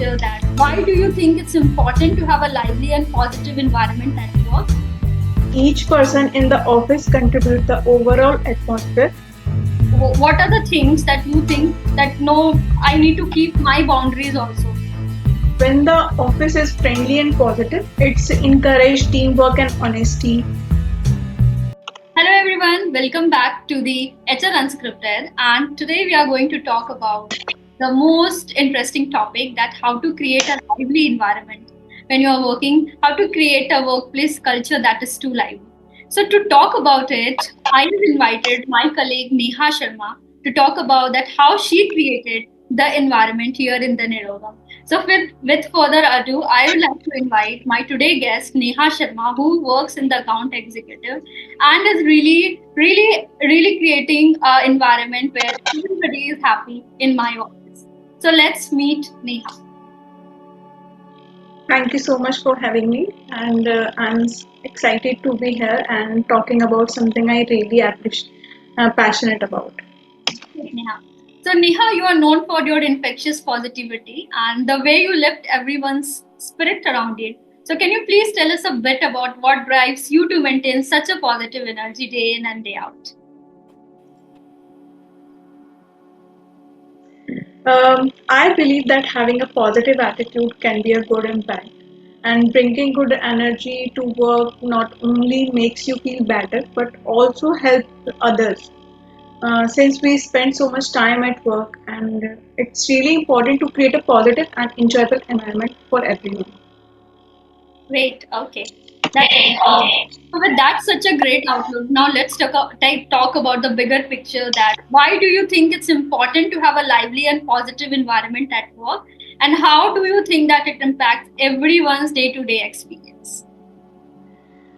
picture that why do you think it's important to have a lively and positive environment at work? Each person in the office contributes the overall atmosphere. What are the things that you think that no, I need to keep my boundaries also? When the office is friendly and positive, it's encourage teamwork and honesty. Hello everyone, welcome back to the HR Unscripted, and today we are going to talk about the most interesting topic, that how to create a lively environment when you are working, how to create a workplace culture that is too lively. So to talk about it, I have invited my colleague Neha Sharma to talk about that how she created the environment here in the Nirogam. So with further ado, I would like to invite my today guest Neha Sharma, who works in the account executive and is really creating an environment where everybody is happy in my office. So let's meet Neha. Thank you so much for having me, and I'm excited to be here and talking about something I really appreciate, passionate about. Great, Neha. So Neha, you are known for your infectious positivity and the way you lift everyone's spirit around it. So can you please tell us a bit about what drives you to maintain such a positive energy day in and day out? I believe that having a positive attitude can be a good impact, and bringing good energy to work not only makes you feel better but also help others. Since we spend so much time at work, and it's really important to create a positive and enjoyable environment for everyone. Great. Okay. That's excellent. So with that, such a great outlook. Now let's talk about the bigger picture. That why do you think it's important to have a lively and positive environment at work, and how do you think that it impacts everyone's day-to-day experience?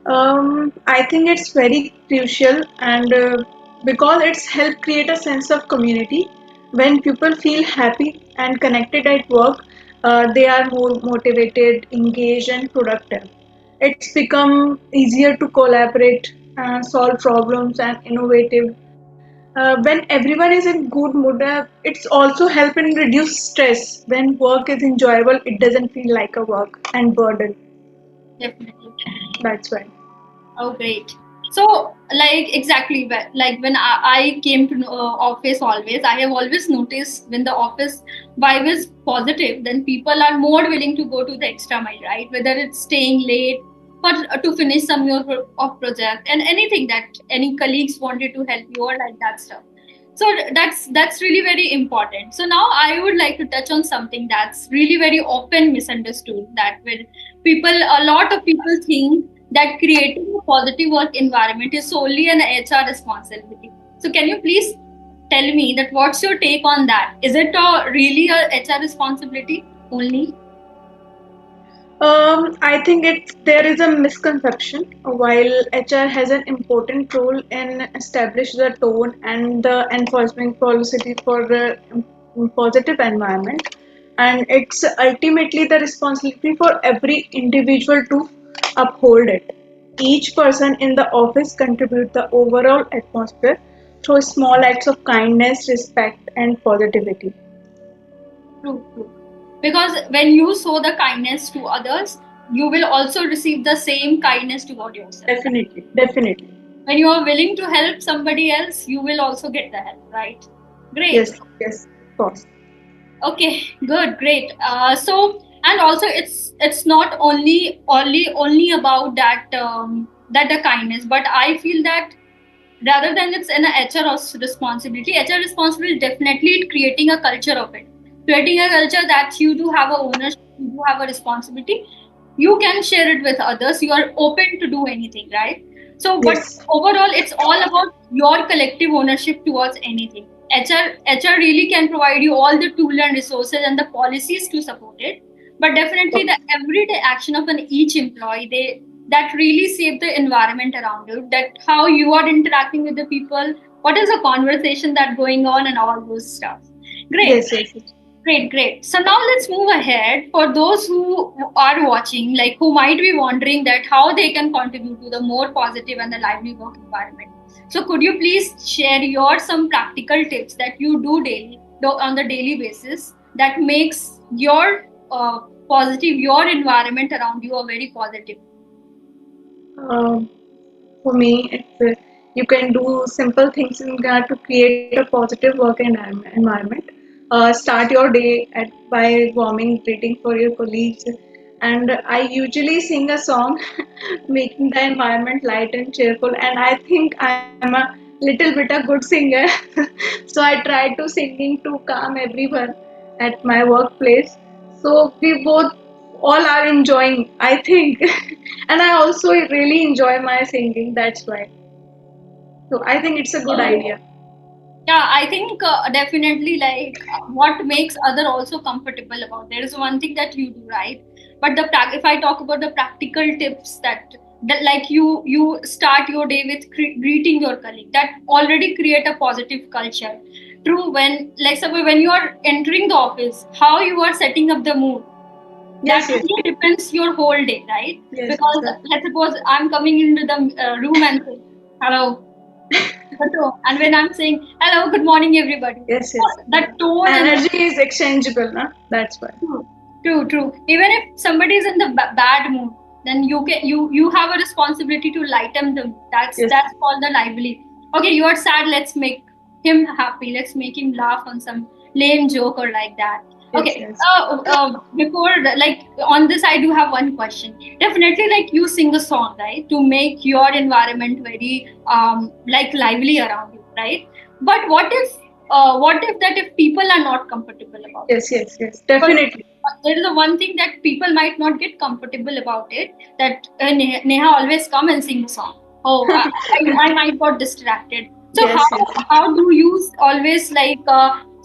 I think it's very crucial, and because it's helped create a sense of community. When people feel happy and connected at work, they are more motivated, engaged, and productive. It's become easier to collaborate, solve problems, and innovative. When everyone is in good mood, it's also help in reduce stress. When work is enjoyable, it doesn't feel like a work and burden. Definitely. That's why. Oh, great. So, like exactly, like when I came to office, always I have always noticed when the office vibe is positive, then people are more willing to go to the extra mile, right? Whether it's staying late for to finish some of project and anything that any colleagues wanted to help you or like that stuff. So that's really very important. So now I would like to touch on something that's really very often misunderstood. That when a lot of people think that creating a positive work environment is solely an HR responsibility. So can you please tell me that what's your take on that? Is it really a HR responsibility only? I think there is a misconception. While HR has an important role in establish the tone and the enforcement policy for the positive environment, and it's ultimately the responsibility for every individual to uphold it. Each person in the office contributes the overall atmosphere through small acts of kindness, respect, and positivity. True, true. Because when you show the kindness to others, you will also receive the same kindness toward yourself. Definitely, definitely. When you are willing to help somebody else, you will also get the help, right? Great. Yes, yes, of course. Okay, good, great. So, and also it's not only about that that the kindness, but I feel that rather than it's an HR responsibility, HR responsibility definitely creating a culture of it, creating a culture that you do have a ownership, you do have a responsibility, you can share it with others, you are open to do anything, right? So but Yes. overall it's all about your collective ownership towards anything. HR really can provide you all the tool and resources and the policies to support it, but definitely the everyday action of an each employee, they that really shape the environment around you, that how you are interacting with the people, what is the conversation that going on and all those stuff. Great. Yes, yes, yes. Great, great. So now let's move ahead. For those who are watching, like who might be wondering that how they can contribute to the more positive and the lively work environment. So could you please share your some practical tips that you do daily on the daily basis that makes your positive your environment around you are very positive? Um, for me, it's you can do simple things in order to create a positive work environment. Start your day by warming greeting for your colleagues, and I usually sing a song, making the environment light and cheerful. And I think I'm a little bit a good singer, so I try to singing to calm everyone at my workplace. So we both all are enjoying, I think. And I also really enjoy my singing, that's why. So I think it's a good idea. Yeah, I think definitely like what makes other also comfortable about there is one thing that you do, right? But if I talk about the practical tips that like you start your day with greeting your colleague, that already create a positive culture. True, when like suppose when you are entering the office, how you are setting up the mood, that Yes, yes, really depends your whole day, right? yes, yes, Because let's suppose I'm coming into the room and say hello, and when I'm saying hello, good morning, everybody, yes, so yes. that tone and Energy is exchangeable, na? That's why. true, true, true. Even if somebody is in the bad mood, then you have a responsibility to lighten them. Yes, That's called the lively. Okay, you are sad. Let's make him happy. Let's make him laugh on some lame joke or like that. yes, Okay. yes. Like on this, I do have one question. Definitely, like you sing a song, right, to make your environment very like lively around you, right? But what if that if people are not comfortable about it? Yes, yes, yes. But Definitely. there is a one thing that people might not get comfortable about it, that Neha always come and sing a song. Oh, I might got distracted. So Yes, yes. how do you always like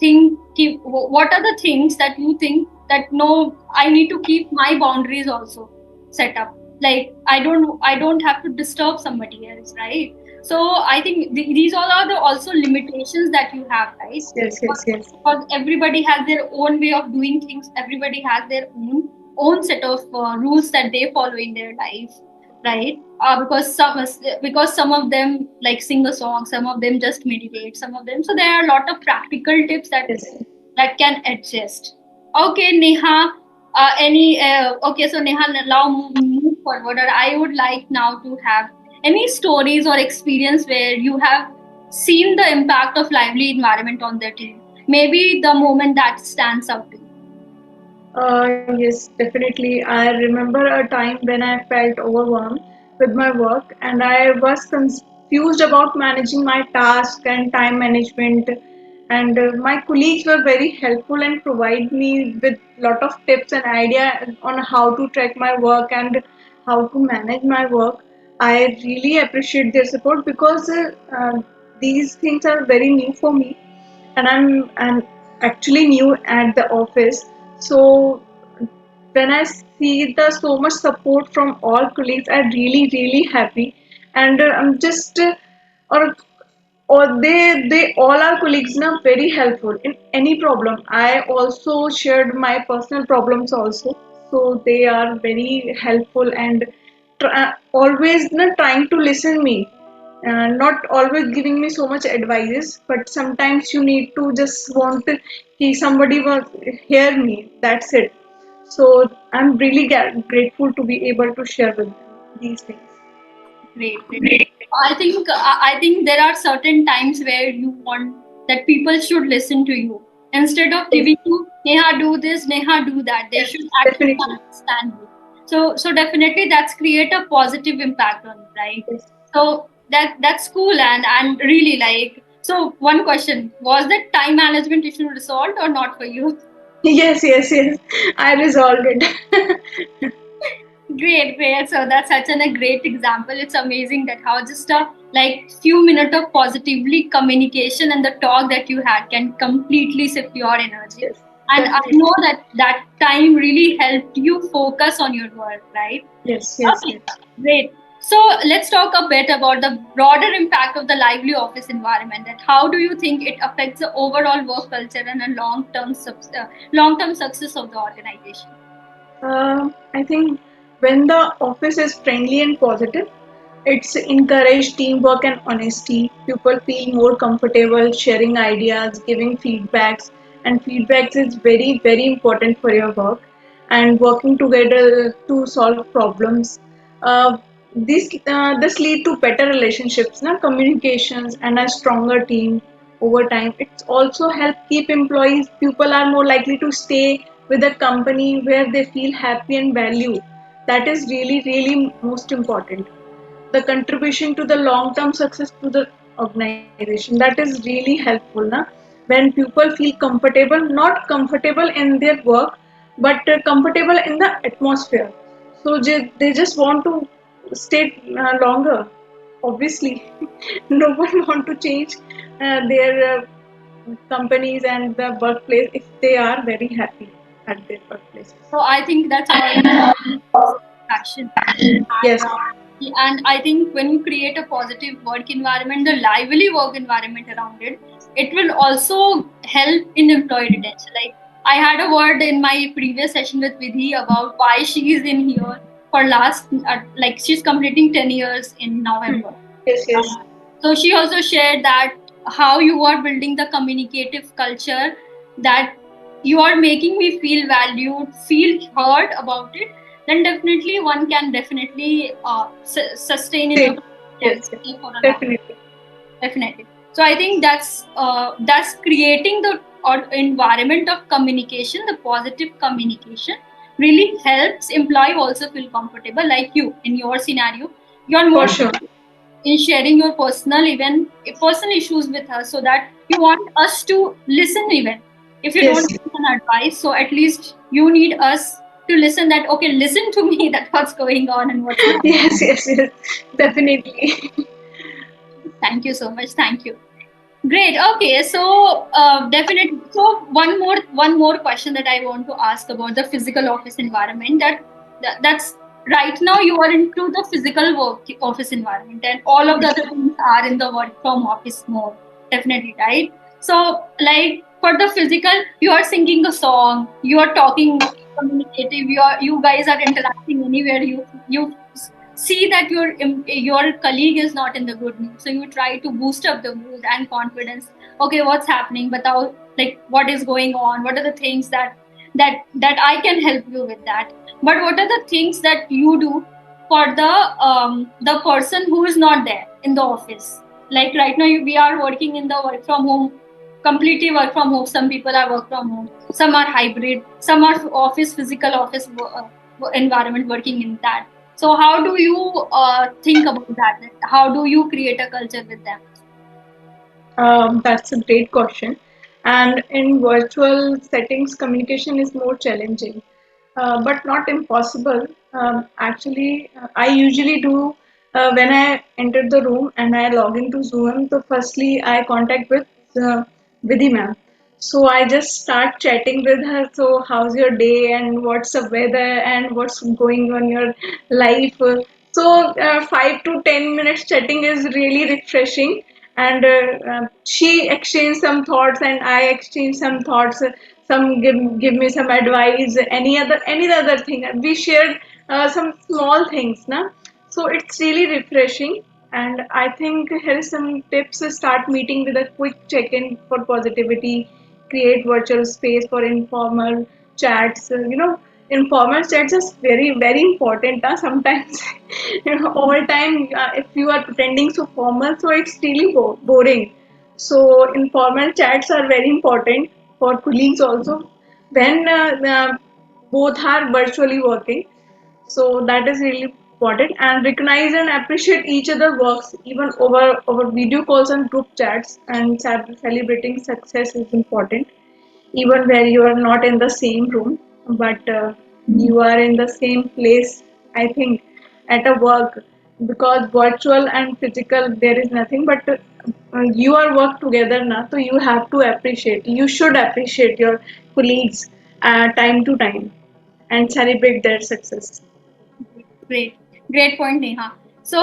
think what are the things that you think that no, I need to keep my boundaries also set up. Like I don't have to disturb somebody else, right? So I think these all are the also limitations that you have, right? Yes, yes, yes. Because everybody has their own way of doing things, everybody has their own set of rules that they follow in their life, right? Because some of them like sing a song, some of them just meditate, some of them, so there are a lot of practical tips Yes. that can adjust. Okay, Neha, okay, so Neha, now move forward, or I would like now to have any stories or experience where you have seen the impact of lively environment on their team, maybe the moment that stands out to you. Yes, definitely. I remember a time when I felt overwhelmed with my work and I was confused about managing my task and time management. And my colleagues were very helpful and provide me with lot of tips and idea on how to track my work and how to manage my work. I really appreciate their support because these things are very new for me and I'm actually new at the office. So when I see the so much support from all colleagues, I'm really happy, and I'm just or they all are colleagues now very helpful in any problem. I also shared my personal problems also, so they are very helpful and always trying to listen me. Not always giving me so much advice, but sometimes you need to just want to somebody will hear me. That's it. So I'm really grateful to be able to share with them these things. Great, great. I think there are certain times where you want that people should listen to you instead of Yes, giving you Neha do this, Neha do that. They yes, should actually definitely. understand you. So definitely that's create a positive impact on you, right? Yes. So that's cool, and really like, so one question, was that time management issue resolved or not for you? Yes, yes, yes. I resolved it. Great, great. So that's such a great example. It's amazing that how just a like few minutes of positively communication and the talk that you had can completely shift your energy. Yes, And I definitely. know that that time really helped you focus on your work, right? Yes, yes, Okay, yes. great. So let's talk a bit about the broader impact of the lively office environment. That how do you think it affects the overall work culture and a long-term success of the organization? I think when the office is friendly and positive, it's encourage teamwork and honesty. People feel more comfortable sharing ideas, giving feedbacks, and feedbacks is very important for your work. and working together to solve problems. Uh, this lead to better relationships, na, communications, and a stronger team over time. It's also help keep employees. People are more likely to stay with a company where they feel happy and valued. That is really, really most important. The contribution to the long term success to the organization, that is really helpful, na, when people feel comfortable, not comfortable in their work, but comfortable in the atmosphere. So they just want to stay longer, obviously. No one want to change their companies and the workplace if they are very happy at their workplaces. So I think that's all action. Yes. And I think when you create a positive work environment, the lively work environment around it, it will also help in employee retention. Like I had a word in my previous session with Vidhi about why she is in here for last, like she's completing 10 years in Hmm. November. Yes, yes. So she also shared that how you are building the communicative culture, that you are making me feel valued, feel heard about it. Then definitely one can definitely sustain in Stay. a and Yes, yes. stay for a long. Definitely. Definitely. So I think that's creating the or environment of communication, the positive communication really helps employee also feel comfortable. Like you in your scenario, you're For more sure. in sharing your personal even personal issues with us, so that you want us to listen even if you Yes. don't give an advice. So at least you need us to listen, that okay, listen to me, that what's going on and what's not. Yes, yes, yes. Definitely. Thank you so much. Thank you. Great. Okay. So, definitely. So, one more question that I want to ask about the physical office environment. That's right now you are into the physical work office environment, and all of the other things are in the work from office mode. Definitely, right? So, like for the physical, you are singing a song, you are talking communicative, you guys are interacting anywhere. You see that your colleague is not in the good mood, so you try to boost up the mood and confidence. Okay, what's happening, but like what is going on, what are the things that I can help you with that. But what are the things that you do for the person who is not there in the office? Like right now we are working in the work from home, completely work from home. Some people are work from home, some are hybrid, some are office, physical office environment working in that. So how do you think about that? How do you create a culture with them? That's a great question. And in virtual settings, communication is more challenging, but not impossible. I usually do when I enter the room and I log into Zoom. So, firstly, I contact with the ma'am. So I just start chatting with her. So how's your day and what's the weather and what's going on your life? So 5 to 10 minutes chatting is really refreshing, and she exchanged some thoughts and I exchanged some thoughts. Some give me some advice. Any other thing we shared some small things, na. So it's really refreshing. And I think here is some tips. Start meeting with a quick check-in for positivity. Create virtual space for informal chats. Informal chats is very, very important. Sometimes, over time, if you are pretending so formal, so it's really boring. So informal chats are very important for colleagues also when both are virtually working. So that is really important, and recognize and appreciate each other works even over video calls and group chats. And celebrating success is important even where you are not in the same room, but you are in the same place. I think at a work, because virtual and physical there is nothing, but you are work together now, so you have to appreciate. You should appreciate your colleagues time to time and celebrate their success. Great, great point, Neha. So,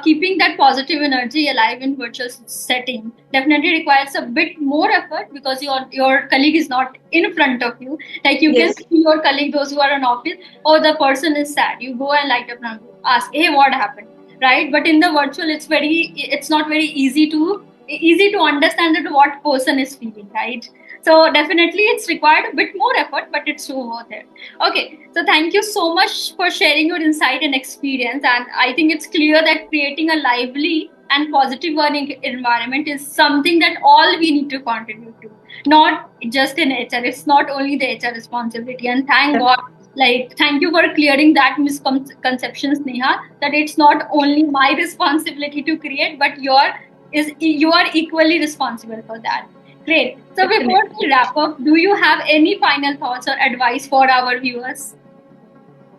keeping that positive energy alive in virtual setting definitely requires a bit more effort because your colleague is not in front of you. Like you can Yes. see your colleague, those who are in office, oh, the person is sad. You go and light up and ask, hey, what happened, right? But in the virtual, it's not very easy to easy to understand that what person is feeling, right? So definitely it's required a bit more effort, but it's so worth it. Okay, so thank you so much for sharing your insight and experience. And I think it's clear that creating a lively and positive learning environment is something that all we need to contribute to, not just in HR. It's not only the HR responsibility. And thank God, like, thank you for clearing that misconceptions, Neha, that it's not only my responsibility to create, but you are equally responsible for that. Great. So before Definitely. we wrap up, do you have any final thoughts or advice for our viewers?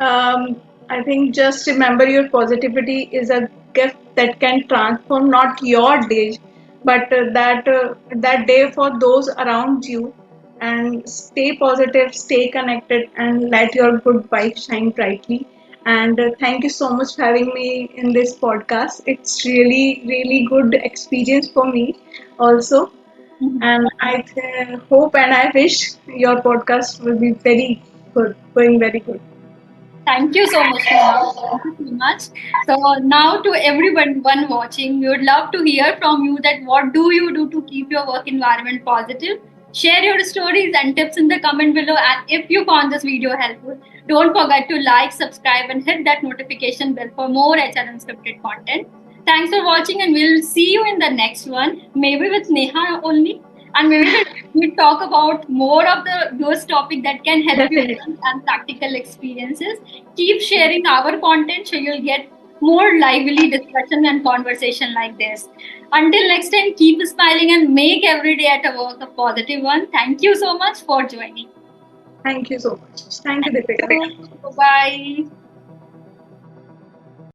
I think just remember your positivity is a gift that can transform not your day, but that day for those around you. And stay positive, stay connected, and let your good vibe shine brightly. And thank you so much for having me in this podcast. It's really, really good experience for me also. Mhm. And I hope and I wish your podcast will be very good, going very good. Thank you so much, Neha. Thank you so much. So now to everyone watching, we would love to hear from you that what do you do to keep your work environment positive? Share your stories and tips in the comment below. And if you found this video helpful, don't forget to like, subscribe, and hit that notification bell for more HR unscripted content. Thanks for watching, and we'll see you in the next one, maybe with Neha only, and maybe we'll talk about more of the those topic that can help you Definitely. and practical experiences. Keep sharing our content so you'll get more lively discussion and conversation like this. Until next time, keep smiling and make every day at a work a positive one. Thank you so much for joining. Thank you so much. Thank you, Thank Deepika. you. Bye bye.